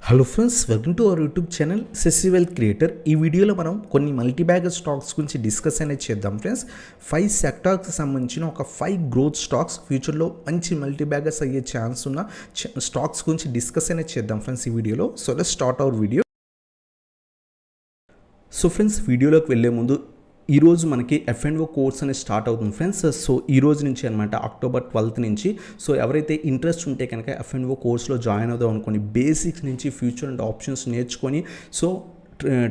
Hello friends, welcome to our YouTube channel సెస్సి wealth creator. ఈ వీడియోలో మనం కొన్ని మల్టీ బ్యాగర్ స్టాక్స్ గురించి డిస్కస్ అనేది చేద్దాం ఫ్రెండ్స్. 5 సెక్టార్స్కి సంబంధించిన ఒక 5 గ్రోత్ స్టాక్స్, ఫ్యూచర్లో మంచి మల్టీ బ్యాగర్స్ అయ్యే ఛాన్స్ ఉన్న స్టాక్స్ గురించి డిస్కస్ అనేది చేద్దాం ఫ్రెండ్స్ ఈ వీడియోలో. So let's start our video. So friends, వీడియోలోకి వెళ్ళే ముందు ఈరోజు మనకి F&O కోర్స్ అనేది స్టార్ట్ అవుతుంది ఫ్రెండ్స్. సో ఈ రోజు నుంచి అనమాట, అక్టోబర్ 12th నుంచి. సో ఎవరైతే ఇంట్రెస్ట్ ఉంటే కనుక F&O కోర్స్లో జాయిన్ అవుదాం అనుకోని, బేసిక్స్ నుంచి ఫ్యూచర్ అండ్ ఆప్షన్స్ నేర్చుకొని సో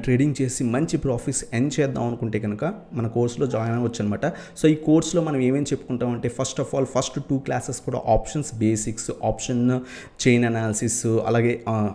ట్రేడింగ్ చేసి మంచి ప్రాఫిట్స్ ఎర్న్ చేద్దాం అనుకుంటే కనుక మన కోర్సులో జాయిన్ అవ్వచ్చు అనమాట. సో ఈ కోర్సులో మనం ఏమేమి చెప్పుకుంటామంటే, first of all first 2 classes కూడా options basics, option chain analysis, అలాగే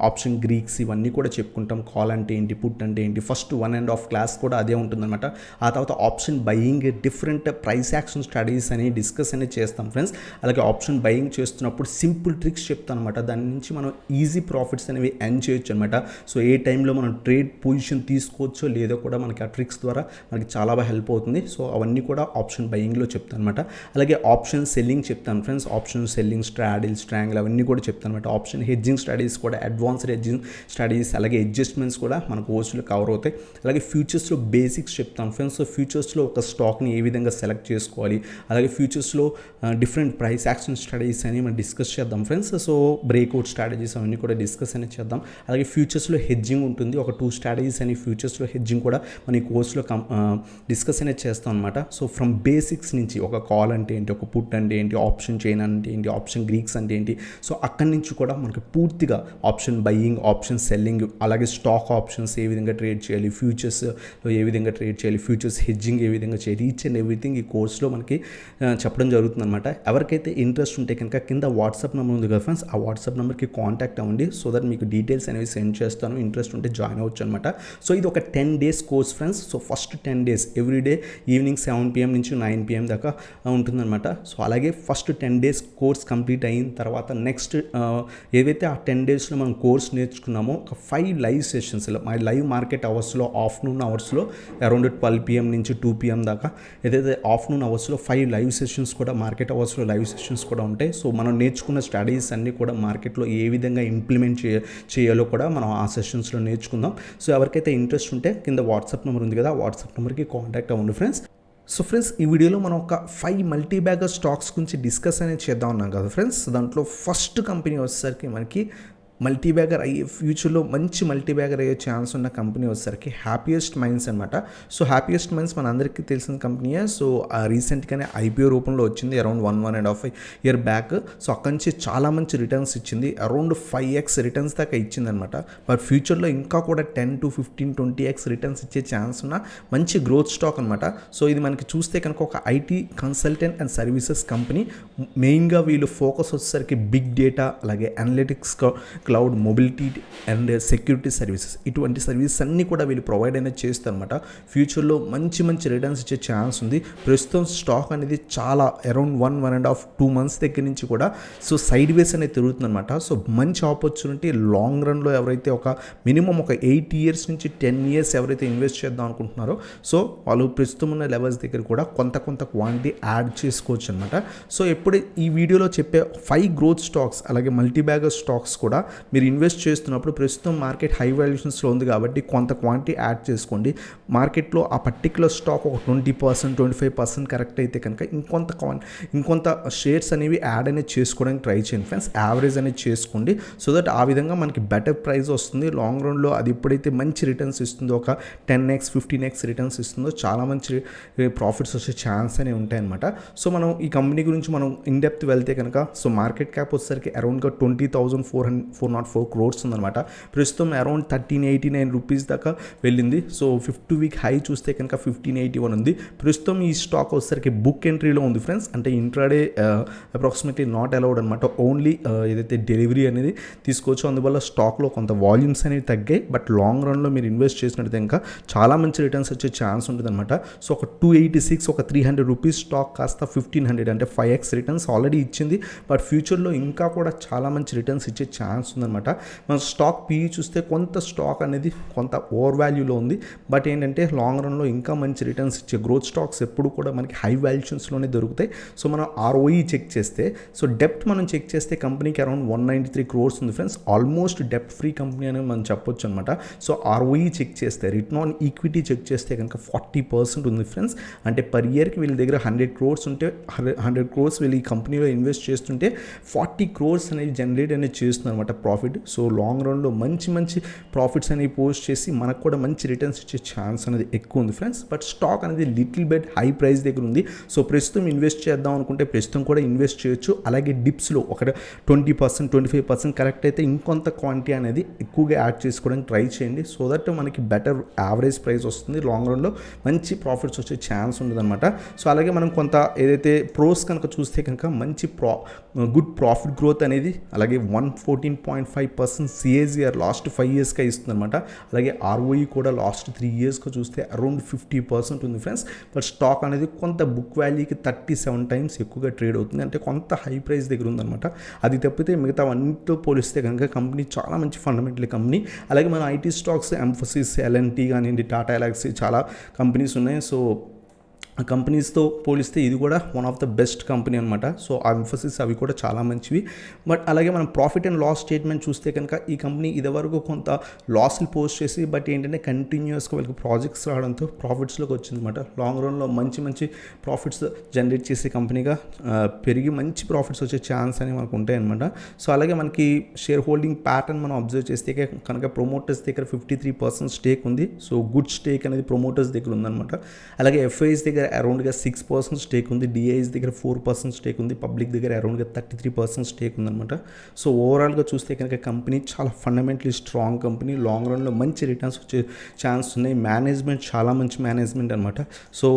ఆప్షన్ గ్రీక్స్, ఇవన్నీ కూడా చెప్పుకుంటాం. కాల్ అంటే ఏంటి, పుట్ అంటే ఏంటి, ఫస్ట్ 1.5 క్లాస్ కూడా అదే ఉంటుందన్నమాట. ఆ తర్వాత option buying, different price action studies అని డిస్కస్ అనేది చేస్తాం ఫ్రెండ్స్. అలాగే ఆప్షన్ బయింగ్ చేస్తున్నప్పుడు సింపుల్ ట్రిక్స్ చెప్తాను అనమాట. దాని నుంచి మనం ఈజీ ప్రాఫిట్స్ అనేవి ఎర్న్ చేయొచ్చు అనమాట. సో ఏ టైంలో మనం ట్రేడ్ పొజిషన్ తీసుకోవచ్చో లేదో కూడా మనకి ఆ ట్రిక్స్ ద్వారా మనకి చాలా బాగా హెల్ప్ అవుతుంది. సో అవన్నీ కూడా ఆప్షన్ బయింగ్లో చెప్తాను అనమాట. అలాగే ఆప్షన్ సెల్లింగ్ చెప్తాను ఫ్రెండ్స్. ఆప్షన్ సెల్లింగ్, స్ట్రాడిల్, స్ట్రాంగిల్ అవన్నీ కూడా చెప్తాను అనమాట. ఆప్షన్ హెడ్జింగ్ స్టడీస్ కూడా, అడ్వాన్స్డ్ హెడ్జింగ్ స్టడీస్, అలాగే అడ్జస్ట్మెంట్స్ కూడా మన కోర్సులో కవర్ అవుతాయి. అలాగే ఫ్యూచర్స్లో బేసిక్స్ చెప్తాను ఫ్రెండ్స్. సో ఫ్యూచర్స్లో ఒక స్టాక్ని ఏ విధంగా సెలెక్ట్ చేసుకోవాలి, అలాగే ఫ్యూచర్స్లో డిఫరెంట్ ప్రైస్ యాక్షన్ స్టడీస్ అని మనం డిస్కస్ చేద్దాం ఫ్రెండ్స్. సో బ్రేక్అవుట్ స్ట్రాటజీస్ అవన్నీ కూడా డిస్కస్ అనేది చేద్దాం. అలాగే ఫ్యూచర్స్లో హెడ్జింగ్ ఉంటుంది, ఒక 2 స్ట్రాటజీస్ అని ఫ్యూచర్స్లో హెడ్జింగ్ కూడా మన ఈ కోర్సులో డిస్కస్ అనేది చేస్తాం అనమాట. సో ఫ్రమ్ బేసిక్స్ నుంచి, ఒక కాల్ అంటే ఏంటి, ఒక పుట్ అంటే ఏంటి, ఆప్షన్ చైన్ అంటే ఏంటి, ఆప్షన్ గ్రీక్స్ అంటే ఏంటి, సో అక్కడి నుంచి కూడా మనకి పూర్తిగా ఆప్షన్ బయింగ్, ఆప్షన్ సెల్లింగ్, అలాగే స్టాక్ ఆప్షన్స్ ఏ విధంగా ట్రేడ్ చేయాలి, ఫ్యూచర్స్లో ఏ విధంగా ట్రేడ్ చేయాలి, ఫ్యూచర్స్ హెడ్జింగ్ ఏ విధంగా చేయాలి, ఈచ్ అండ్ ఎవ్రీథింగ్ ఈ కోర్సులో మనకి చెప్పడం జరుగుతుంది అనమాట. ఎవరికైతే ఇంట్రెస్ట్ ఉంటే కనుక కింద వాట్సాప్ నెంబర్ ఉంది కదా ఫ్రెండ్స్, ఆ వాట్సాప్ నెంబర్కి కాంటాక్ట్ అవ్వండి. సో దట్ మీకు డీటెయిల్స్ అనేవి సెండ్ చేస్తాను. ఇంట్రెస్ట్ ఉంటే జాయిన్ అవ్వచ్చు అనమాట. సో ఇది ఒక 10 days course friends. So first 10 days everyday evening 7 PM నుంచి 9 PM దాకా ఉంటుందన్నమాట. సో అలాగే ఫస్ట్ 10 days కోర్స్ కంప్లీట్ అయిన తర్వాత నెక్స్ట్ ఏవైతే ఆ 10 daysలో మనం కోర్స్ నేర్చుకున్నామో ఒక 5 లైవ్ సెషన్స్లో, మా లైవ్ మార్కెట్ అవర్స్లో, ఆఫ్టర్నూన్ అవర్స్లో అరౌండ్ 12 PM నుంచి 2 PM దాకా ఏదైతే ఆఫ్టర్నూన్ అవర్స్లో 5 లైవ్ సెషన్స్ కూడా, మార్కెట్ అవర్స్లో లైవ్ సెషన్స్ కూడా ఉంటాయి. సో మనం నేర్చుకున్న స్టడీస్ అన్నీ కూడా మార్కెట్లో ఏ విధంగా ఇంప్లిమెంట్ చేయాలో కూడా మనం ఆ సెషన్స్లో నేర్చుకుందాం. సో ఎవరికైతే ఇంట్రెస్ట్ ఉంటే కింద వాట్సాప్ నెంబర్ ఉంది కదా, వాట్సాప్ నెంబర్కి కాంటాక్ట్ అవ్వండి ఫ్రెండ్స్. సో ఫ్రెండ్స్, ఈ వీడియోలో మనం ఒక 5 మల్టీ బ్యాగర్ స్టాక్స్ గురించి డిస్కస్ అనేది చేద్దాం ఉన్నాం కదా ఫ్రెండ్స్. దాంట్లో ఫస్ట్ కంపెనీ వచ్చేసరికి మనకి మల్టీ బ్యాగర్ అయ్యే, ఫ్యూచర్లో మంచి మల్టీ బ్యాగర్ అయ్యే ఛాన్స్ ఉన్న కంపెనీ వచ్చేసరికి హ్యాపీయెస్ట్ మైండ్స్ అనమాట. సో హ్యాపీయెస్ట్ మైండ్స్ మన అందరికీ తెలిసిన కంపెనీయే. సో రీసెంట్గానే IPO రూపంలో వచ్చింది, అరౌండ్ 1.5 year బ్యాక్. సో అక్కడి నుంచి చాలా మంచి రిటర్న్స్ ఇచ్చింది, అరౌండ్ 5x రిటర్న్స్ దాకా ఇచ్చిందనమాట. బట్ ఫ్యూచర్లో ఇంకా కూడా 10 to 15, 20x రిటర్న్స్ ఇచ్చే ఛాన్స్ ఉన్న మంచి గ్రోత్ స్టాక్ అనమాట. సో ఇది మనకి చూస్తే కనుక ఒక IT consultant and services company. మెయిన్గా వీళ్ళు ఫోకస్ వచ్చేసరికి బిగ్ డేటా, అలాగే analytics, cloud, mobility and security services, ఇటువంటి సర్వీసెస్ అన్నీ కూడా వీళ్ళు ప్రొవైడ్ అనేది చేస్తారనమాట. ఫ్యూచర్లో మంచి మంచి రిటర్న్స్ ఇచ్చే ఛాన్స్ ఉంది. ప్రస్తుతం స్టాక్ అనేది చాలా అరౌండ్ 1.5-2 months దగ్గర నుంచి కూడా సో సైడ్ వేస్ అనేది తిరుగుతుందన్నమాట. సో మంచి ఆపర్చునిటీ లాంగ్ రన్లో. ఎవరైతే ఒక మినిమం ఒక 8 years నుంచి 10 years ఎవరైతే ఇన్వెస్ట్ చేద్దాం అనుకుంటున్నారో, సో వాళ్ళు ప్రస్తుతం ఉన్న లెవెల్స్ దగ్గర కూడా కొంత క్వాంటిటీ యాడ్ చేసుకోవచ్చు అనమాట. సో ఎప్పుడు ఈ వీడియోలో చెప్పే 5 గ్రోత్ స్టాక్స్, అలాగే మల్టీ బ్యాగర్ స్టాక్స్ కూడా మీరు ఇన్వెస్ట్ చేస్తున్నప్పుడు ప్రస్తుతం మార్కెట్ హై వాల్యుయేషన్స్లో ఉంది కాబట్టి కొంత క్వాంటిటీ యాడ్ చేసుకోండి. మార్కెట్లో ఆ పర్టికులర్ స్టాక్ ఒక 20%, 25% కరెక్ట్ అయితే కనుక ఇంకొంత షేర్స్ అనేవి యాడ్ అనేది చేసుకోవడానికి ట్రై చేయండి ఫ్రెండ్స్. యావరేజ్ అనేది చేసుకోండి. సో దట్ ఆ విధంగా మనకి బెటర్ ప్రైస్ వస్తుంది. లాంగ్ రన్లో అది ఎప్పుడైతే మంచి రిటర్న్స్ ఇస్తుందో, ఒక 10x, 15x రిటర్న్స్ ఇస్తుందో, చాలా మంచి ప్రాఫిట్స్ వచ్చే ఛాన్స్ అనేవి ఉంటాయన్నమాట. సో మనం ఈ కంపెనీ గురించి మనం ఇన్ డెప్త్ వెళ్తే కనుక, సో మార్కెట్ క్యాప్ వచ్చేసరికి అరౌండ్గా 20,404 crores ఉందన్నమాట. ప్రస్తుతం అరౌండ్ 1389 rupees దాకా వెళ్ళింది. సో 50-week హై చూస్తే కనుక 1581 ఉంది. ప్రస్తుతం ఈ స్టాక్ వచ్చేసరికి బుక్ ఎంట్రీలో ఉంది ఫ్రెండ్స్. అంటే ఇంట్రాడే అప్రాక్సిమేట్లీ నాట్ అలౌడ్ అనమాట. ఓన్లీ ఏదైతే డెలివరీ అనేది తీసుకోవచ్చు. అందువల్ల స్టాక్లో కొంత వాల్యూమ్స్ అనేవి తగ్గాయి. బట్ లాంగ్ రన్లో మీరు ఇన్వెస్ట్ చేసినట్టు ఇంకా చాలా మంచి రిటర్న్స్ వచ్చే ఛాన్స్ ఉంటుంది అనమాట. సో ఒక 286, ఒక 300 rupees స్టాక్ కాస్త 1500 అంటే 5x రిటర్న్స్ ఆల్రెడీ ఇచ్చింది. బట్ ఫ్యూచర్లో ఇంకా కూడా చాలా మంచి రిటర్న్స్ ఇచ్చే ఛాన్స్ ఉందన్నమాట. మన స్టాక్ పీఈ చూస్తే కొంత స్టాక్ అనేది కొంత ఓవర్ వాల్యూలో ఉంది. బట్ ఏంటంటే లాంగ్ రన్లో ఇంకా మంచి రిటర్న్స్ ఇచ్చే గ్రోత్ స్టాక్స్ ఎప్పుడు కూడా మనకి హై వాల్యుయేషన్స్లోనే దొరుకుతాయి. సో మనం ఆర్ఓఈ చెక్ చేస్తే, సో డెప్ట్ మనం చెక్ చేస్తే కంపెనీకి అరౌండ్ 193 crores ఉంది ఫ్రెండ్స్. ఆల్మోస్ట్ డెప్ట్ ఫ్రీ కంపెనీ అని మనం చెప్పొచ్చు అనమాట. సో ఆర్ఓఈ చెక్ చేస్తే, రిటర్న్ ఆన్ ఈక్విటీ చెక్ చేస్తే కనుక 40% ఉంది ఫ్రెండ్స్. అంటే పర్ ఇయర్కి వీళ్ళ దగ్గర 100 crores ఉంటే 100 crores వీళ్ళు ఈ కంపెనీలో ఇన్వెస్ట్ చేస్తుంటే 40 crores అనేది జనరేట్ అనేది చేస్తుంది అనమాట ప్రాఫిట్. సో లాంగ్ రన్లో మంచి మంచి ప్రాఫిట్స్ అనేవి పోస్ట్ చేసి మనకు కూడా మంచి రిటర్న్స్ ఇచ్చే ఛాన్స్ అనేది ఎక్కువ ఉంది ఫ్రెండ్స్. బట్ స్టాక్ అనేది లిటిల్ బెట్ హై ప్రైస్ దగ్గర ఉంది. సో ప్రస్తుతం ఇన్వెస్ట్ చేద్దాం అనుకుంటే ప్రస్తుతం కూడా ఇన్వెస్ట్ చేయొచ్చు. అలాగే డిప్స్లో ఒక 20%, 25% కరెక్ట్ అయితే ఇంకొంత క్వాంటిటీ అనేది ఎక్కువగా యాడ్ చేసుకోవడానికి ట్రై చేయండి. సో దట్ మనకి బెటర్ యావరేజ్ ప్రైస్ వస్తుంది. లాంగ్ రన్లో మంచి ప్రాఫిట్స్ వచ్చే ఛాన్స్ ఉంటుంది అనమాట. సో అలాగే మనం కొంత ఏదైతే ప్రోస్ కనుక చూస్తే కనుక మంచి గుడ్ ప్రాఫిట్ గ్రోత్ అనేది, అలాగే 114.5% CAGR లాస్ట్ 5 yearsగా ఇస్తుంది అనమాట. అలాగే ఆర్ఓఈ కూడా లాస్ట్ 3 yearsగా చూస్తే అరౌండ్ 50% ఉంది ఫ్రెండ్స్. బట్ స్టాక్ అనేది కొంత బుక్ వాల్యూకి 37 times ఎక్కువగా ట్రేడ్ అవుతుంది. అంటే కొంత హై ప్రైస్ దగ్గర ఉందన్నమాట. అది తప్పితే మిగతా అన్నిటితో పోలిస్తే కనుక కంపెనీ చాలా మంచి ఫండమెంటల్ కంపెనీ. అలాగే మన ఐటీ స్టాక్స్ ఎంఫోసిస్, ఎల్ఎన్టీ కానివ్వండి, టాటా ఎలాక్సీ చాలా కంపెనీస్ ఉన్నాయి. సో ఆ కంపెనీస్తో పోలిస్తే ఇది కూడా one of the best company అనమాట. సో ఆ ఎంఫోసిస్ అవి కూడా చాలా మంచివి. బట్ అలాగే మనం ప్రాఫిట్ అండ్ లాస్ స్టేట్మెంట్ చూస్తే కనుక ఈ కంపెనీ ఇదివరకు కొంత లాస్లు పోస్ట్ చేసి, బట్ ఏంటంటే కంటిన్యూస్గా వాళ్ళకి ప్రాజెక్ట్స్ రావడంతో ప్రాఫిట్స్లోకి వచ్చిందన్నమాట. లాంగ్ రన్లో మంచి మంచి ప్రాఫిట్స్ జనరేట్ చేసే కంపెనీగా పెరిగి మంచి ప్రాఫిట్స్ వచ్చే ఛాన్స్ అనేవి మనకు ఉంటాయన్నమాట. సో అలాగే మనకి షేర్ హోల్డింగ్ ప్యాటర్న్ మనం అబ్జర్వ్ చేస్తే కనుక ప్రమోటర్స్ దగ్గర 53% స్టేక్ ఉంది. సో గుడ్ స్టేక్ అనేది ప్రమోటర్స్ దగ్గర ఉందన్నమాట. అలాగే ఎఫ్ఐఎస్ దగ్గర అరౌండ్గా 6% స్టేక్ ఉంది. డిఐఎస్ దగ్గర 4% స్టేక్ ఉంది. పబ్లిక్ దగ్గర అరౌండ్గా 33% స్టేక్ ఉందన్నమాట. సో ఓవరాల్గా చూస్తే కనుక కంపెనీ చాలా ఫండమెంటలీ స్ట్రాంగ్ కంపెనీ. లాంగ్ రన్లో మంచి రిటర్న్స్ వచ్చే ఛాన్స్ ఉన్నాయి. మేనేజ్మెంట్ చాలా మంచి మేనేజ్మెంట్ అనమాట. సో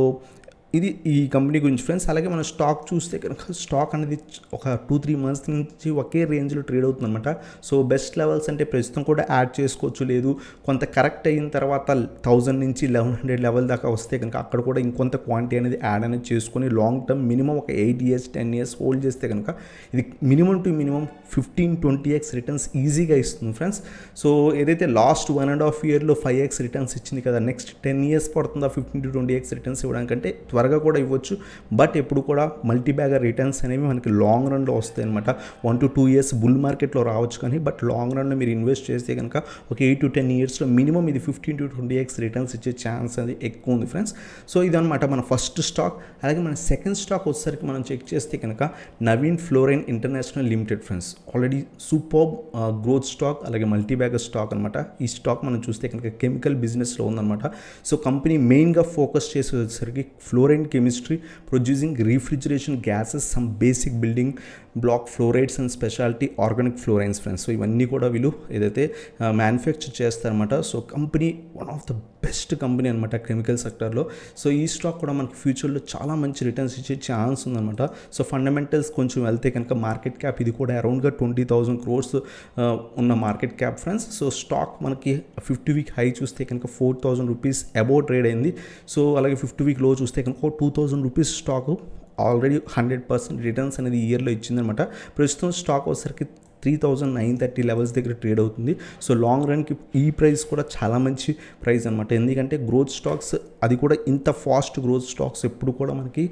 ఇది ఈ కంపెనీ గురించి ఫ్రెండ్స్. అలాగే మనం స్టాక్ చూస్తే కనుక స్టాక్ అనేది ఒక 2-3 months నుంచి ఒకే రేంజ్లో ట్రేడ్ అవుతుందన్నమాట. సో బెస్ట్ లెవెల్స్ అంటే ప్రస్తుతం కూడా యాడ్ చేసుకోవచ్చు, లేదు కొంత కరెక్ట్ అయిన తర్వాత 1000 నుంచి 1100 లెవెల్ దాకా వస్తే కనుక అక్కడ కూడా ఇంకొంత క్వాంటిటీ అనేది యాడ్ అనేది చేసుకొని లాంగ్ టర్మ్ మినిమం ఒక 8 years 10 years హోల్డ్ చేస్తే కనుక ఇది minimum to minimum 15-20x returns ఈజీగా ఇస్తుంది ఫ్రెండ్స్. సో ఏదైతే లాస్ట్ 1.5 yearలో 5x రిటర్న్స్ ఇచ్చింది కదా, నెక్స్ట్ 10 years పడుతుందా 15-20x రిటర్న్స్ ఇవ్వడానికంటే త్వరగా కూడా ఇవ్వచ్చు. బట్ ఎప్పుడు కూడా మల్టీ బ్యాగర్ రిటర్న్స్ అనేవి మనకి లాంగ్ రన్లో వస్తాయి అనమాట. 1-2 years బుల్ మార్కెట్లో రావచ్చు కానీ బట్ లాంగ్ రన్లో మీరు ఇన్వెస్ట్ చేస్తే కనుక ఒక 8-10 yearsలో మినిమం ఇది 15-20x రిటర్న్స్ ఇచ్చే ఛాన్స్ అది ఎక్కువ ఉంది ఫ్రెండ్స్. సో ఇదనమాట మన ఫస్ట్ స్టాక్. అలాగే మన సెకండ్ స్టాక్ వచ్చేసరికి మనం చెక్ చేస్తే కనుక Naveen fluorine international limited friends. Already super growth stock, అలాగే మల్టీ బ్యాగర్ స్టాక్ అనమాట. ఈ స్టాక్ మనం చూస్తే కనుక కెమికల్ బిజినెస్లో ఉందన్నమాట. సో కంపెనీ మెయిన్గా ఫోకస్ చేసి వచ్చేసరికి fluorine chemistry, producing refrigeration gases, some basic building block fluorides and specialty organic fluorines friends. So ఇవన్నీ కూడా వీళ్ళు ఏదైతే మ్యానుఫ్యాక్చర్ చేస్తారనమాట. So company one of the best company అనమాట కెమికల్ సెక్టర్లో. సో ఈ స్టాక్ కూడా మనకి ఫ్యూచర్లో చాలా మంచి రిటర్న్స్ ఇచ్చే ఛాన్స్ ఉందన్నమాట. సో ఫండమెంటల్స్ కొంచెం వెళ్తే కనుక మార్కెట్ క్యాప్ ఇది కూడా అరౌండ్గా 20,000 crores ఉన్న market cap friends. So stock మనకి 50-week హై చూస్తే కనుక 4,000 rupees అబౌవ్ ట్రేడ్ అయింది. సో అలాగే 50-week లో చూస్తే కనుక 2,000 rupees స్టాక్ ఆల్రెడీ 100% రిటర్న్స్ అనేది ఇయర్లో ఇచ్చిందనమాట. ప్రస్తుతం స్టాక్ వచ్చేసరికి 3,930 లెవెల్స్ దగ్గర ట్రేడ్ అవుతుంది. సో లాంగ్ రన్కి ఈ ప్రైస్ కూడా చాలా మంచి ప్రైస్ అనమాట. ఎందుకంటే గ్రోత్ స్టాక్స్, అది కూడా ఇంత ఫాస్ట్ గ్రోత్ స్టాక్స్ ఎప్పుడు కూడా మనకి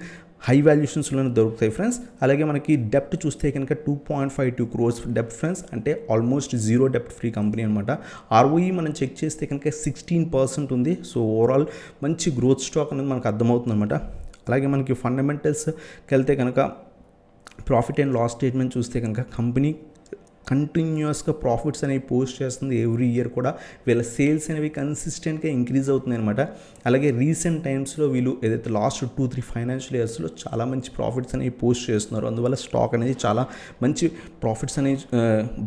హై వాల్యుయేషన్స్లోనే దొరుకుతాయి ఫ్రెండ్స్. అలాగే మనకి డెప్ట్ చూస్తే కనుక 2.52 crores డెప్ట్ ఫ్రెండ్స్, అంటే ఆల్మోస్ట్ జీరో డెప్ట్ ఫ్రీ కంపెనీ అనమాట. ఆర్ఓఈ మనం చెక్ చేస్తే కనుక 16% ఉంది. సో ఓవరాల్ మంచి గ్రోత్ స్టాక్ అనేది మనకు అర్థమవుతుంది అనమాట. అలాగే మనకి ఫండమెంటల్స్కి వెళ్తే కనుక ప్రాఫిట్ అండ్ లాస్ స్టేట్మెంట్ చూస్తే కనుక కంపెనీ కంటిన్యూస్గా ప్రాఫిట్స్ అనేవి పోస్ట్ చేస్తుంది. ఎవ్రీ ఇయర్ కూడా వీళ్ళ సేల్స్ అనేవి కన్సిస్టెంట్గా ఇంక్రీజ్ అవుతున్నాయి అనమాట. అలాగే రీసెంట్ టైమ్స్లో వీళ్ళు ఏదైతే లాస్ట్ 2-3 ఫైనాన్షియల్ ఇయర్స్లో చాలా మంచి ప్రాఫిట్స్ అనేవి పోస్ట్ చేస్తున్నారు. అందువల్ల స్టాక్ అనేది చాలా మంచి ప్రాఫిట్స్ అనేవి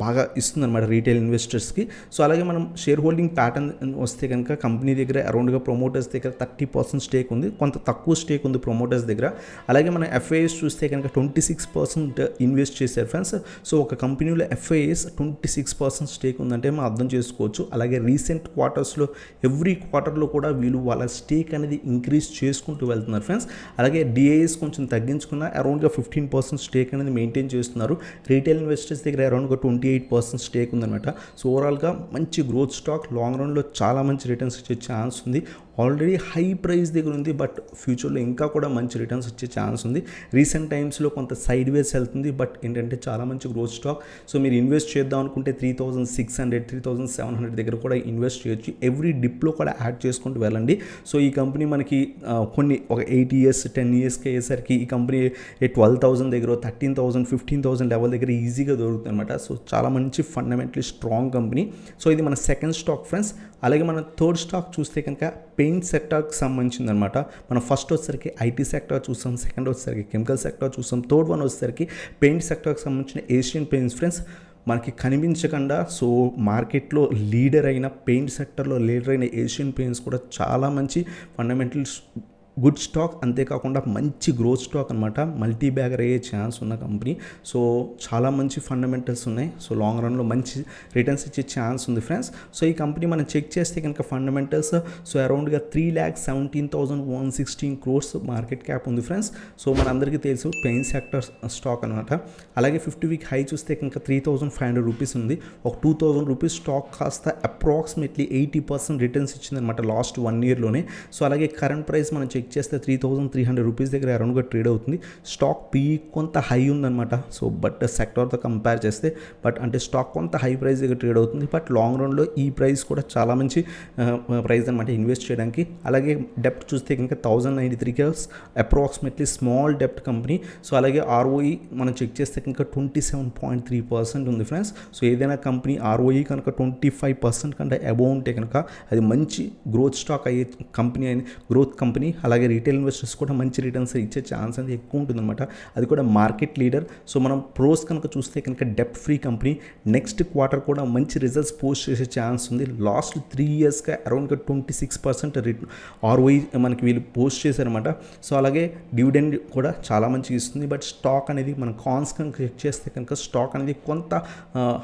బాగా ఇస్తుంది అనమాట రీటైల్ ఇన్వెస్టర్స్కి. సో అలాగే మనం షేర్ హోల్డింగ్ ప్యాటర్న్ వస్తే కనుక కంపెనీ దగ్గర అరౌండ్గా ప్రమోటర్స్ దగ్గర 30% స్టేక్ ఉంది, కొంత తక్కువ స్టేక్ ఉంది ప్రమోటర్స్ దగ్గర. అలాగే మన ఎఫ్ఐఎస్ చూస్తే కనుక 26% ఇన్వెస్ట్ చేశారు ఫ్రెండ్స్. సో ఒక కంపెనీలో ఎఫ్ఐ ఎఫ్ఐఎస్ 26% స్టేక్ ఉందంటే మనం అర్థం చేసుకోవచ్చు. అలాగే రీసెంట్ క్వార్టర్స్లో ఎవ్రీ క్వార్టర్లో కూడా వీళ్ళు వాళ్ళ స్టేక్ అనేది ఇంక్రీజ్ చేసుకుంటూ వెళ్తున్నారు ఫ్రెండ్స్. అలాగే డిఐఎస్ కొంచెం తగ్గించుకున్న అరౌండ్గా 15% స్టేక్ అనేది మెయింటైన్ చేస్తున్నారు. రీటైల్ ఇన్వెస్టర్స్ దగ్గర అరౌండ్గా 28% స్టేక్ ఉందన్నమాట. సో ఓవరాల్గా మంచి గ్రోత్ స్టాక్, లాంగ్ రన్లో చాలా మంచి రిటర్న్స్ ఇచ్చే ఛాన్స్ ఉంది. ఆల్రెడీ హై ప్రైస్ దగ్గర ఉంది, బట్ ఫ్యూచర్లో ఇంకా కూడా మంచి రిటర్న్స్ వచ్చే ఛాన్స్ ఉంది. రీసెంట్ టైమ్స్లో కొంత సైడ్ వేస్ వెళ్తుంది, బట్ ఏంటంటే చాలా మంచి గ్రోత్ స్టాక్. సో మీరు ఇన్వెస్ట్ చేద్దాం అనుకుంటే 3600, 3700 దగ్గర కూడా ఇన్వెస్ట్ చేయొచ్చు. ఎవ్రీ డిప్లో కూడా యాడ్ చేసుకుంటూ వెళ్ళండి. సో ఈ కంపెనీ మనకి కొన్ని ఒక 8 ఇయర్స్ 10 ఇయర్స్కి అయ్యేసరికి ఈ కంపెనీ 12,000 దగ్గర, 13,000, 15,000 లెవెల్ దగ్గర ఈజీగా దొరుకుతుంది అనమాట. సో చాలా మంచి ఫండమెంటలీ స్ట్రాంగ్ కంపెనీ. సో ఇది మన సెకండ్ స్టాక్ ఫ్రెండ్స్. అలాగే మన థర్డ్ స్టాక్ చూస్తే కనుక పెయింట్ సెక్టార్కి సంబంధించింది అనమాట. మనం ఫస్ట్ వచ్చేసరికి ఐటీ సెక్టార్ చూసాం, సెకండ్ వచ్చేసరికి కెమికల్ సెక్టార్ చూసాం, థర్డ్ వన్ వచ్చేసరికి పెయింట్ సెక్టార్కి సంబంధించిన ఏషియన్ పెయింట్స్ ఫ్రెండ్స్. మనకి కనిపించకుండా సో మార్కెట్లో లీడర్ అయిన పెయింట్ సెక్టర్లో లీడర్ అయిన ఏషియన్ పెయింట్స్ కూడా చాలా మంచి ఫండమెంటల్ గుడ్ స్టాక్, అంతేకాకుండా మంచి గ్రోత్ స్టాక్ అనమాట. మల్టీ బ్యాగర్ అయ్యే ఛాన్స్ ఉన్న కంపెనీ. సో చాలా మంచి ఫండమెంటల్స్ ఉన్నాయి. సో లాంగ్ రన్లో మంచి రిటర్న్స్ ఇచ్చే ఛాన్స్ ఉంది ఫ్రెండ్స్. సో ఈ కంపెనీ మనం చెక్ చేస్తే కనుక ఫండమెంటల్స్ సో అరౌండ్గా 3,17,116 crores మార్కెట్ క్యాప్ ఉంది ఫ్రెండ్స్. సో మనందరికీ తెలుసు పెయిన్ సెక్టర్ స్టాక్ అనమాట. అలాగే 50-week హై చూస్తే కనుక 3,500 రూపీస్ ఉంది. ఒక 2,000 రూపీస్ స్టాక్ కాస్త అప్రాక్సిమేట్లీ 80% రిటర్న్స్ ఇచ్చిందనమాట లాస్ట్ 1 yearలోనే. సో అలాగే కరెంట్ ప్రైస్ మనం చెక్ చేస్తే 3,300 రూపీస్ దగ్గర అరౌండ్గా ట్రేడ్ అవుతుంది. స్టాక్ పీఈ కొంత హై ఉందన్నమాట. సో బట్ సెక్టార్తో కంపేర్ చేస్తే బట్ అంటే స్టాక్ కొంత హై ప్రైస్ దగ్గర ట్రేడ్ అవుతుంది. బట్ లాంగ్ రన్లో ఈ ప్రైస్ కూడా చాలా మంచి ప్రైస్ అనమాట ఇన్వెస్ట్ చేయడానికి. అలాగే డెప్ట్ చూస్తే కనుక 1,093 crores అప్రాక్సిమేట్లీ స్మాల్ డెప్ట్ కంపెనీ. సో అలాగే ఆర్ఓఈ మనం చెక్ చేస్తే కనుక 27.3% ఉంది ఫ్రెండ్స్. సో ఏదైనా కంపెనీ ఆర్ఓఈ కనుక 25% కంటే అబోవ్ ఉంటే కనుక అది మంచి గ్రోత్ స్టాక్ అయ్యే కంపెనీ అని గ్రోత్ కంపెనీ. అలాగే రీటైల్ ఇన్వెస్టర్స్ కూడా మంచి రిటర్న్స్ ఇచ్చే ఛాన్స్ అనేది ఎక్కువ ఉంటుందన్నమాట. అది కూడా మార్కెట్ లీడర్. సో మనం ప్రోస్ కనుక చూస్తే కనుక డెప్ట్ ఫ్రీ కంపెనీ. నెక్స్ట్ క్వార్టర్ కూడా మంచి రిజల్ట్స్ పోస్ట్ చేసే ఛాన్స్ ఉంది. లాస్ట్ 3 yearsగా అరౌండ్గా 26% ఆర్ఓఈ మనకి వీళ్ళు పోస్ట్ చేశారనమాట. సో అలాగే డివిడెండ్ కూడా చాలా మంచిగా ఇస్తుంది. బట్ స్టాక్ అనేది మనం కాన్స్ కనుక చెక్ చేస్తే కనుక స్టాక్ అనేది కొంత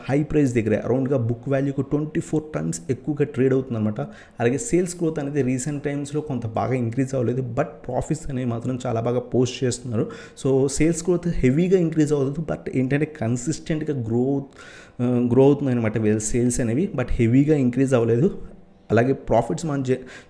హై ప్రైస్ దగ్గర అరౌండ్గా బుక్ వాల్యూకు 24 times ఎక్కువగా ట్రేడ్ అవుతుందన్నమాట. అలాగే సేల్స్ గ్రోత్ అనేది రీసెంట్ టైమ్స్లో కొంత బాగా ఇంక్రీజ్ అవ్వలేదు, బట్ ప్రాఫిట్స్ అనేవి మాత్రం చాలా బాగా పోస్ట్ చేస్తున్నారు. సో సేల్స్ గ్రోత్ హెవీగా ఇంక్రీజ్ అవ్వదు, బట్ ఏంటంటే కన్సిస్టెంట్గా గ్రో అవుతుంది అనమాట వీళ్ళ సేల్స్ అనేవి, బట్ హెవీగా ఇంక్రీజ్ అవ్వలేదు. అలాగే ప్రాఫిట్స్ మనం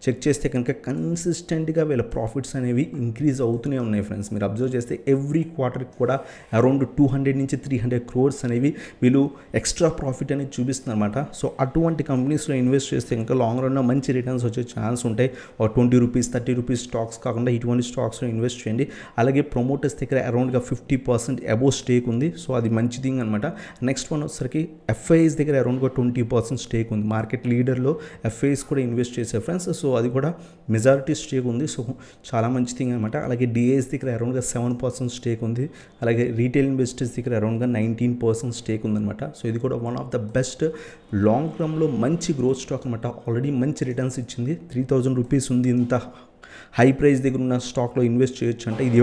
చెక్ చేస్తే కనుక కన్సిస్టెంట్గా వీళ్ళ ప్రాఫిట్స్ అనేవి ఇంక్రీజ్ అవుతూనే ఉన్నాయి ఫ్రెండ్స్. మీరు అబ్జర్వ్ చేస్తే ఎవ్రీ క్వార్టర్కి కూడా అరౌండ్ 200 నుంచి 300 crores అనేవి వీళ్ళు ఎక్స్ట్రా ప్రాఫిట్ అనేది చూపిస్తున్నారు అనమాట. సో అటువంటి కంపెనీస్లో ఇన్వెస్ట్ చేస్తే కనుక లాంగ్ రన్లో మంచి రిటర్న్స్ వచ్చే ఛాన్స్ ఉంటాయి. ఒక 20 రూపీస్ 30 రూపీస్ స్టాక్స్ కాకుండా ఇటువంటి స్టాక్స్లో ఇన్వెస్ట్ చేయండి. అలాగే ప్రమోటర్స్ దగ్గర అరౌండ్గా 50% అబోవ్ స్టేక్ ఉంది. సో అది మంచి థింగ్ అనమాట. నెక్స్ట్ వన్ వచ్చేసరికి ఎఫ్ఐఎస్ దగ్గర అరౌండ్గా 20% స్టేక్ ఉంది. మార్కెట్ లీడర్లో ఎఫ్ఐఎస్ కూడా ఇన్వెస్ట్ చేసే ఫ్రెండ్స్. సో అది కూడా మెజారిటీ స్టేక్ ఉంది. సో చాలా మంచి థింగ్ అనమాట. అలాగే డిఐఎస్ దగ్గర అరౌండ్గా 7% స్టేక్ ఉంది. అలాగే రీటైల్ ఇన్వెస్టర్స్ దగ్గర అరౌండ్గా 19% స్టేక్ ఉందన్నమాట. సో ఇది కూడా one of the best long టర్మ్లో మంచి గ్రోత్ స్టాక్ అనమాట. ఆల్రెడీ మంచి రిటర్న్స్ ఇచ్చింది. 3,000 రూపీస్ ఉంది. ఇంత హై ప్రైస్ దగ్గర ఉన్న స్టాక్లో ఇన్వెస్ట్ చేయొచ్చు అంటే ఇది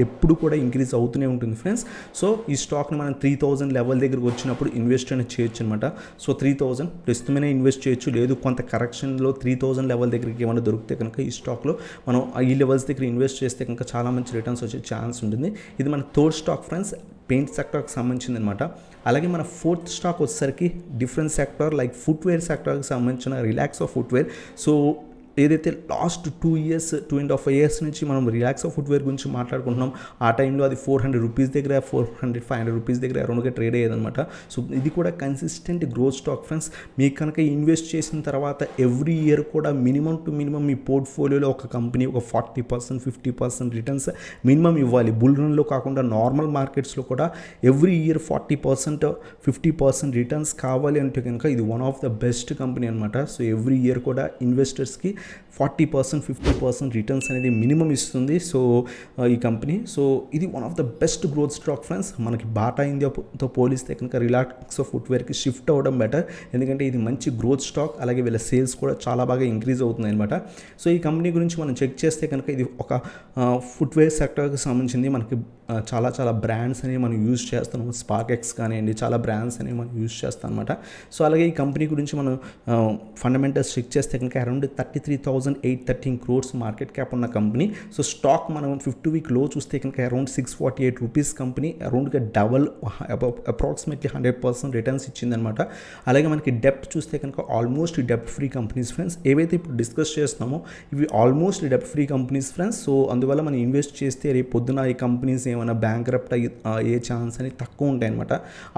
ఎప్పుడు కూడా ఇంక్రీజ్ అవుతూనే ఉంటుంది ఫ్రెండ్స్. సో ఈ స్టాక్ని మనం 3,000 లెవెల్ దగ్గరకు వచ్చినప్పుడు ఇన్వెస్ట్ అనేది చేయొచ్చు అనమాట. సో 3,000 ప్రస్తుతమే ఇన్వెస్ట్ చేయొచ్చు. లేదు కొంత కరెక్షన్లో 3,000 లెవెల్ దగ్గరికి ఏమైనా దొరికితే కనుక ఈ స్టాక్లో మనం ఈ లెవెల్స్ దగ్గర ఇన్వెస్ట్ చేస్తే కనుక చాలా మంచి రిటర్న్స్ వచ్చే ఛాన్స్ ఉంటుంది. ఇది మన థర్డ్ స్టాక్ ఫ్రెండ్స్, పెయింట్ సెక్టర్కి సంబంధించింది అనమాట. అలాగే మన ఫోర్త్ స్టాక్ వచ్చేసరికి డిఫరెంట్ సెక్టర్ లైక్ ఫుట్వేర్ సెక్టర్కి సంబంధించిన రిలాక్సో ఫుట్వేర్. సో ఏదైతే లాస్ట్ 2 years 2.5 years నుంచి మనం రిలాక్సో ఫుట్వేర్ గురించి మాట్లాడుకుంటున్నాం. ఆ టైంలో అది 400 రూపీస్ దగ్గర 500 రూపీస్ దగ్గర అరౌండ్గా ట్రేడ్ అయ్యేదన్నమాట. సో ఇది కూడా కన్సిస్టెంట్ గ్రోత్ స్టాక్ ఫ్రెండ్స్. మీకు కనుక ఇన్వెస్ట్ చేసిన తర్వాత ఎవ్రీ ఇయర్ కూడా మినిమం టు మినిమం మీ పోర్ట్ఫోలియోలో ఒక కంపెనీ ఒక 40% 50% రిటర్న్స్ మినిమం ఇవ్వాలి. బుల్ రన్లో కాకుండా నార్మల్ మార్కెట్స్లో కూడా ఎవ్రీ ఇయర్ 40% 50% రిటర్న్స్ కావాలి అంటే కనుక ఇది one of the best company అనమాట. సో ఎవ్రీ ఇయర్ కూడా ఇన్వెస్టర్స్కి 40% 50% రిటర్న్స్ అనేది మినిమం ఇస్తుంది. సో ఈ కంపెనీ సో ఇది one of the best growth stock friends. మనకి బాటా ఇండియాతో పోలిస్తే కనుక రిలాక్సో ఫుట్వేర్కి షిఫ్ట్ అవ్వడం బెటర్, ఎందుకంటే ఇది మంచి గ్రోత్ స్టాక్. అలాగే వీళ్ళ సేల్స్ కూడా చాలా బాగా ఇంక్రీజ్ అవుతుంది అనమాట. సో ఈ కంపెనీ గురించి మనం చెక్ చేస్తే కనుక ఇది ఒక ఫుట్వేర్ సెక్టర్కి సంబంధించింది. మనకి చాలా చాలా బ్రాండ్స్ అనేవి మనం యూజ్ చేస్తున్నాం. స్పార్క్ ఎక్స్ కానివ్వండి, చాలా బ్రాండ్స్ అనేవి మనం యూజ్ చేస్తాం అనమాట. సో అలాగే ఈ కంపెనీ గురించి మనం ఫండమెంటల్స్ చెక్ చేస్తే కనుక అరౌండ్ 33,813 crores మార్కెట్ క్యాప్ ఉన్న కంపెనీ. సో స్టాక్ మనం 50-week లో చూస్తే కనుక అరౌండ్ 648 రూపీస్ కంపెనీ అరౌండ్గా డబల్ అప్రాక్సిమేట్లీ 100% రిటర్న్స్ ఇచ్చిందనమాట. అలాగే మనకి డెప్ట్ చూస్తే కనుక ఆల్మోస్ట్ డెప్ట్ ఫ్రీ కంపెనీస్ ఫ్రెండ్స్. ఏవైతే ఇప్పుడు డిస్కస్ చేస్తున్నామో ఇవి ఆల్మోస్ట్ డెప్ట్ ఫ్రీ కంపెనీస్ ఫ్రెండ్స్. సో అందువల్ల మనం ఇన్వెస్ట్ చేస్తే రేపు పొద్దున ఈ కంపెనీస్ ఏమైనా బ్యాంక్రప్ట్ అయ్యే ఛాన్స్ అని తక్కువ ఉంటాయి అనమాట.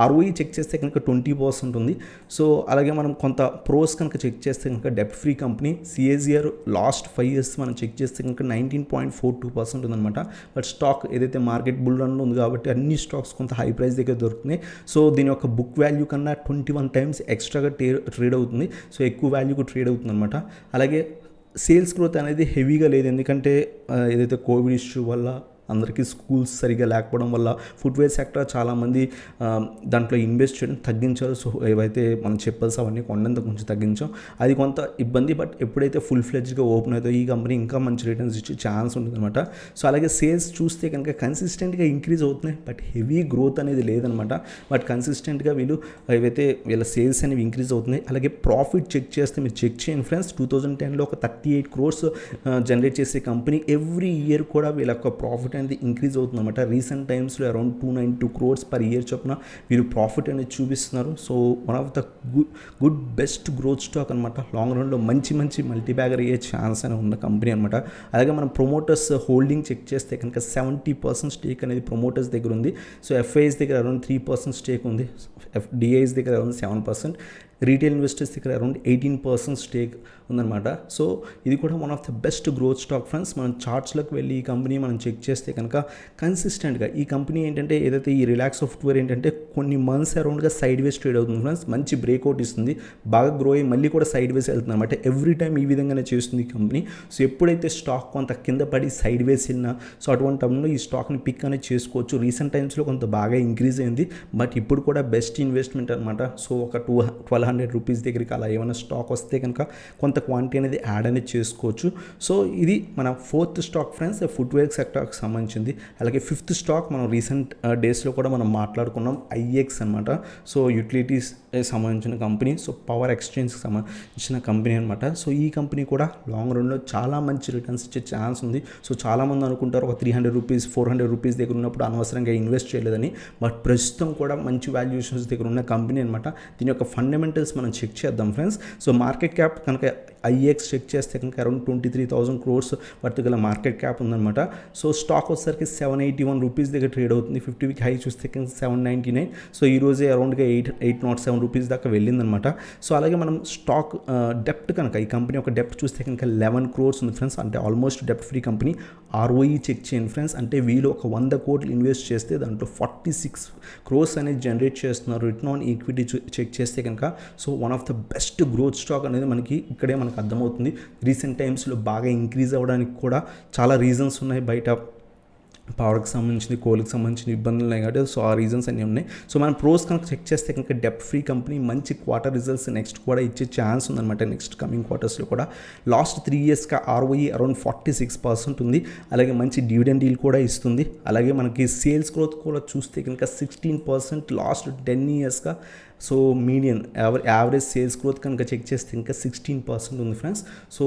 ROE చెక్ చేస్తే కనుక 20% ఉంది. సో అలాగే మనం కొంత ప్రోస్ కనుక చెక్ చేస్తే కనుక డెప్ట్ free company CAGR last 5 years మనం చెక్ చేస్తే కనుక 19.42% ఉందన్నమాట. బట్ స్టాక్ ఏదైతే మార్కెట్ బుల్ రన్లో ఉంది కాబట్టి అన్ని స్టాక్స్ కొంత హై ప్రైస్ దగ్గర దొరుకుతున్నాయి. సో దీని యొక్క బుక్ వాల్యూ కన్నా 21 times ఎక్స్ట్రాగా ట్రేడ్ అవుతుంది. సో ఎక్కువ వాల్యూకు ట్రేడ్ అవుతుంది అనమాట. అలాగే సేల్స్ గ్రోత్ అనేది హెవీగా లేదు, ఎందుకంటే ఏదైతే కోవిడ్ ఇష్యూ వల్ల అందరికీ స్కూల్స్ సరిగా లేకపోవడం వల్ల ఫుట్వేర్ సెక్టర్ చాలామంది దాంట్లో ఇన్వెస్ట్ చేయడం తగ్గించారు. సో ఏవైతే మనం చెప్పల్స్ అవన్నీ కొండంత కొంచెం తగ్గించాం, అది కొంత ఇబ్బంది. బట్ ఎప్పుడైతే ఫుల్ ఫ్లెడ్జ్గా ఓపెన్ అవుతుందో ఈ కంపెనీ ఇంకా మంచి రిటర్న్స్ ఇచ్చే ఛాన్స్ ఉంటుంది అనమాట. సో అలాగే సేల్స్ చూస్తే కనుక కన్సిస్టెంట్గా ఇంక్రీజ్ అవుతున్నాయి, బట్ హెవీ గ్రోత్ అనేది లేదనమాట. బట్ కన్సిస్టెంట్గా వీళ్ళ సేల్స్ అనేవి ఇంక్రీజ్ అవుతున్నాయి. అలాగే ప్రాఫిట్ చెక్ చేస్తే మీరు చెక్ చేయండి ఫ్రెండ్స్, 2010లో ఒక 38 crores జనరేట్ చేసే కంపెనీ ఎవ్రీ ఇయర్ కూడా వీళ్ళ యొక్క ప్రాఫిట్ అనేది ఇంక్రీజ్ అవుతుంది అనమాట. రీసెంట్ టైమ్స్లో అరౌండ్ 292 crores per year చొప్పున వీరు ప్రాఫిట్ అనేది చూపిస్తున్నారు. So one of the good best growth stock అనమాట. లాంగ్ రన్లో మంచి మల్టీబ్యాగర్ అయ్యే ఛాన్స్ అని ఉన్న కంపెనీ అనమాట. అలాగే మనం ప్రమోటర్స్ హోల్డింగ్ చెక్ చేస్తే కనుక 70% స్టేక్ అనేది ప్రమోటర్స్ దగ్గర ఉంది. సో FIs దగ్గర అరౌండ్ 3% స్టేక్ ఉంది, DIs దగ్గర అరౌండ్ 7%, రీటైల్ ఇన్వెస్టర్స్ దగ్గర అరౌండ్ 18% స్టేక్ ఉందన్నమాట. సో ఇది కూడా one of the best growth stock friends. మనం చార్ట్స్లోకి వెళ్ళి ఈ కంపెనీ మనం చెక్ చేస్తే కనుక కన్సిస్టెంట్గా ఈ కంపెనీ ఏంటంటే ఏదైతే ఈ రిలాక్స్ సాఫ్ట్వేర్ ఏంటంటే కొన్ని మంత్స్ అరౌండ్గా సైడ్ వేస్ ట్రేడ్ అవుతుంది ఫ్రెండ్స్. మంచి బ్రేక్అవుట్ ఇస్తుంది, బాగా గ్రో అయ్యి మళ్ళీ కూడా సైడ్ వేస్ వెళ్తుంది అనమాట. ఎవ్రీ టైం ఈ విధంగానే చేస్తుంది ఈ కంపెనీ. సో ఎప్పుడైతే స్టాక్ కొంత కింద పడి సైడ్ వేస్ వెళ్ళినా సో అటువంటి టైంలో ఈ స్టాక్ని పిక్ అనేది చేసుకోవచ్చు. రీసెంట్ టైమ్స్లో కొంత బాగా ఇంక్రీజ్ అయింది, బట్ ఇప్పుడు కూడా బెస్ట్ ఇన్వెస్ట్మెంట్ అనమాట. సో ఒక 1,200 రూపీస్ దగ్గరికి అలా ఏమైనా స్టాక్ వస్తే కనుక కొంత క్వాంటిటీ అనేది యాడ్ అనేది చేసుకోవచ్చు. సో ఇది మన 4th స్టాక్ ఫ్రెండ్స్, ఫుట్వేర్ సెక్టర్కి సంబంధించింది. అలాగే 5th స్టాక్ మనం రీసెంట్ డేస్లో కూడా మనం మాట్లాడుకున్నాం, IEX అనమాట. సో యూటిలిటీస్ సంబంధించిన కంపెనీ, సో పవర్ ఎక్స్చేంజ్కి సంబంధించిన కంపెనీ అనమాట. సో ఈ కంపెనీ కూడా లాంగ్ రన్లో చాలా మంచి రిటర్న్స్ ఇచ్చే ఛాన్స్ ఉంది. సో చాలామంది అనుకుంటారు ఒక 300 రూపీస్ 400 రూపీస్ దగ్గర ఉన్నప్పుడు అనవసరంగా ఇన్వెస్ట్ చేయలేదని, బట్ ప్రస్తుతం కూడా మంచి వాల్యుయేషన్స్ దగ్గర ఉన్న కంపెనీ అనమాట. దీని యొక్క ఫండమెంటల్స్ మనం చెక్ చేద్దాం ఫ్రెండ్స్. సో మార్కెట్ క్యాప్ కనుక IEX చెక్ చేస్తే కనుక అరౌండ్ 23,000 crores వర్త్ గల మార్కెట్ క్యాప్ ఉందన్నమాట. సో స్టాక్ వచ్చేసరికి 781 రూపీస్ దగ్గర ట్రేడ్ అవుతుంది. 50-week హై చూస్తే కనుక 799. సో ఈరోజే అరౌండ్గా 807 రూపీస్ దాకా వెళ్ళిందనమాట. సో అలాగే మనం స్టాక్ డెప్ట్ కనుక ఈ కంపెనీ యొక్క డెప్ట్ చూస్తే కనుక 11 crores ఉంది ఫ్రెండ్స్, అంటే ఆల్మోస్ట్ డెప్ట్ ఫ్రీ కంపెనీ. ROE చెక్ చేయండి ఫ్రెండ్స్, అంటే వీళ్ళు ఒక 100 కోట్లు ఇన్వెస్ట్ చేస్తే దాంట్లో 46 crores అనేది జనరేట్ చేస్తున్నారు. రిటర్న్ ఆన్ ఈక్విటీ చెక్ చేస్తే కనుక so one of the best growth stock అనేది మనకి ఇక్కడే మనకు అర్థమవుతుంది. రీసెంట్ టైమ్స్లో బాగా ఇంక్రీజ్ అవ్వడానికి కూడా చాలా రీజన్స్ ఉన్నాయి. బయట పవర్కి సంబంధించింది, కోల్కి సంబంధించిన ఇబ్బందులు ఉన్నాయి కాబట్టి సో ఆ రీజన్స్ అన్నీ ఉన్నాయి. సో మనం ప్రోస్ కనుక చెక్ చేస్తే కనుక డెప్ట్ ఫ్రీ కంపెనీ మంచి క్వార్టర్ రిజల్ట్స్ నెక్స్ట్ కూడా ఇచ్చే ఛాన్స్ ఉందన్నమాట. నెక్స్ట్ కమింగ్ క్వార్టర్స్లో కూడా లాస్ట్ 3 yearsగా ROE అరౌండ్ 46% ఉంది. అలాగే మంచి డివిడెండ్ డీల్ కూడా ఇస్తుంది. అలాగే మనకి సేల్స్ గ్రోత్ కూడా చూస్తే కనుక 16% లాస్ట్ 10 yearsగా. So median average sales growth కనుక చెక్ చేస్తే ఇంకా 16% ఉంది ఫ్రెండ్స్. సో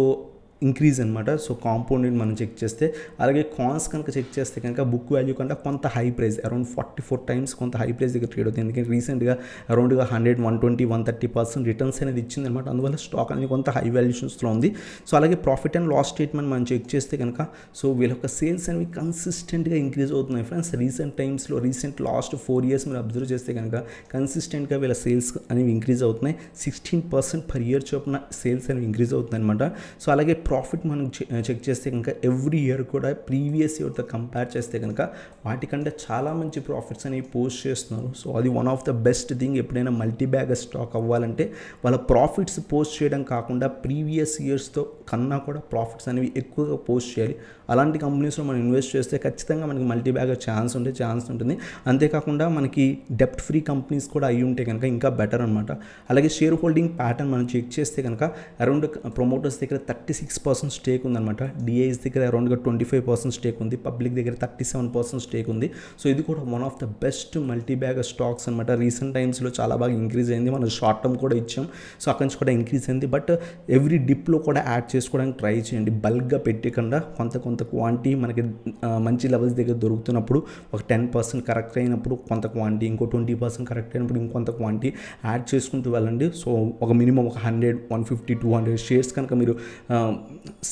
ఇంక్రీజ్ అనమాట. సో కాంపౌండెడ్ మనం చెక్ చేస్తే, అలాగే కాన్స్ కనుక చెక్ చేస్తే కనుక బుక్ వాల్యూ కంటే కొంత హై ప్రైస్ అరౌండ్ 44 times కొంత హై ప్రైస్ దగ్గర ట్రేడ్ అవుతుంది. ఎందుకంటే రీసెంట్గా అరౌండ్గా 100, 120, 130% రిటర్న్స్ అనేది ఇచ్చింది అనమాట. అందువల్ల స్టాక్ అనేది కొంత హై వాల్యుయేషన్స్లో ఉంది. సో అలాగే ప్రాఫిట్ అండ్ లాస్ స్టేట్మెంట్ మనం చెక్ చేస్తే కనుక సో వీళ్ళ యొక్క సేల్స్ అనేవి కన్సిస్టెంట్గా ఇంక్రీజ్ అవుతున్నాయి ఫ్రెండ్స్. రీసెంట్ లాస్ట్ 4 years మీరు అబ్జర్వ్ చేస్తే కనుక కన్సిస్టెంట్గా వీళ్ళ సేల్స్ అనేవి ఇంక్రీజ్ అవుతున్నాయి. 16% per year చొప్పున సేల్స్ అనేవి ఇంక్రీజ్ అవుతున్నాయి అనమాట. సో అలాగే ప్రాఫిట్ మనం చెక్ చేస్తే కనుక ఎవ్రీ ఇయర్ కూడా ప్రీవియస్ ఇయర్తో కంపేర్ చేస్తే కనుక వాటికంటే చాలా మంచి ప్రాఫిట్స్ అనేవి పోస్ట్ చేస్తున్నారు. సో అది one of the best thing. ఎప్పుడైనా మల్టీబ్యాగర్ స్టాక్ అవ్వాలంటే వాళ్ళ ప్రాఫిట్స్ పోస్ట్ చేయడం కాకుండా ప్రీవియస్ ఇయర్స్తో కన్నా కూడా ప్రాఫిట్స్ అనేవి ఎక్కువగా పోస్ట్ చేయాలి. అలాంటి కంపెనీస్లో మనం ఇన్వెస్ట్ చేస్తే ఖచ్చితంగా మనకి మల్టీబ్యాగర్ ఛాన్స్ ఉంటుంది. అంతేకాకుండా మనకి డెప్ట్ ఫ్రీ కంపెనీస్ కూడా అయ్యి ఉంటే కనుక ఇంకా బెటర్ అనమాట. అలాగే షేర్ హోల్డింగ్ ప్యాటర్న్ మనం చెక్ చేస్తే కనుక అరౌండ్ ప్రమోటర్స్ దగ్గర 36 36% స్టేక్ ఉందన్నమాట. డిఐఎస్ దగ్గర అరౌండ్గా 25% స్టేక్ ఉంది. పబ్లిక్ దగ్గర 37% స్టేక్ ఉంది. సో ఇది కూడా one of the best multi bagger stocks అనమాట. రీసెంట్ టైమ్స్లో చాలా బాగా ఇంక్రీజ్ అయింది. మనం షార్ట్ టర్మ్ కూడా ఇచ్చాం. సో అక్కడి నుంచి కూడా ఇంక్రీజ్ అయింది. బట్ ఎవ్రీ డిప్లో కూడా యాడ్ చేసుకోవడానికి ట్రై చేయండి. బల్క్గా పెట్టకుండా కొంత క్వాంటిటీ మనకి మంచి లెవెల్స్ దగ్గర దొరుకుతున్నప్పుడు ఒక 10% కరెక్ట్ అయినప్పుడు కొంత క్వాంటిటీ, ఇంకో 20% కరెక్ట్ అయినప్పుడు ఇంకొంత క్వాంటిటీ యాడ్ చేసుకుంటూ వెళ్ళండి. సో ఒక మినిమం ఒక 100, 150, 200 షేర్స్ కనుక మీరు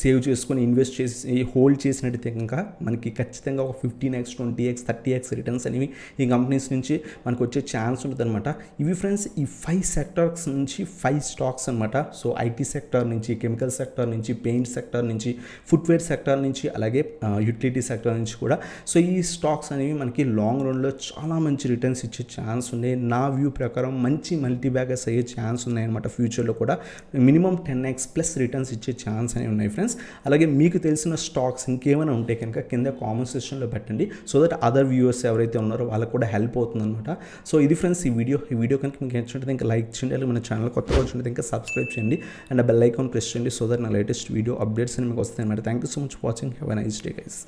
సేవ్ చేసుకొని ఇన్వెస్ట్ చేసి హోల్డ్ చేసినట్టయితే కనుక మనకి ఖచ్చితంగా ఒక 15x, 20x, 30x రిటర్న్స్ అనేవి ఈ కంపెనీస్ నుంచి మనకు వచ్చే ఛాన్స్ ఉంటుంది అనమాట. ఇవి ఫ్రెండ్స్ ఈ 5 సెక్టార్స్ నుంచి 5 స్టాక్స్ అనమాట. సో ఐటీ సెక్టార్ నుంచి, కెమికల్ సెక్టార్ నుంచి, పెయింట్ సెక్టార్ నుంచి, ఫుట్వేర్ సెక్టార్ నుంచి, అలాగే యూటిలిటీ సెక్టార్ నుంచి కూడా. సో ఈ స్టాక్స్ అనేవి మనకి లాంగ్ రన్లో చాలా మంచి రిటర్న్స్ ఇచ్చే ఛాన్స్ ఉన్నాయి. నా వ్యూ ప్రకారం మంచి మల్టీ బ్యాగర్స్ అయ్యే ఛాన్స్ ఉన్నాయన్నమాట. ఫ్యూచర్లో కూడా మినిమం 10x ప్లస్ రిటర్న్స్ ఇచ్చే ఛాన్స్ అనేవి ఉన్నాయి ఫ్రెండ్స్. అలాగే మీకు తెలిసిన స్టాక్స్ ఇంకేమైనా ఉంటే కనుక కింద కామెంట్ సెక్షన్లో పెట్టండి. సో దట్ అదర్ వ్యూవర్స్ ఎవరైతే ఉన్నారో వాళ్ళకు కూడా హెల్ప్ అవుతుంది అనమాట. సో ఇది ఫ్రెండ్స్ ఈ వీడియో కనుక మీకు నచ్చినట్లయితే ఇంకా లైక్ చేయండి. అలాగే మన ఛానల్ కొత్తగా వచ్చినట్లయితే ఇంకా సబ్స్క్రైబ్ చేయండి అండ్ బెల్ ఐకాన్ ప్రెస్ చేయండి. సో దట్ నా లేటెస్ట్ వీడియో అప్డేట్స్ అని మీకు వస్తాయి అన్నమాట. Thank you so much watching. Have a nice day guys.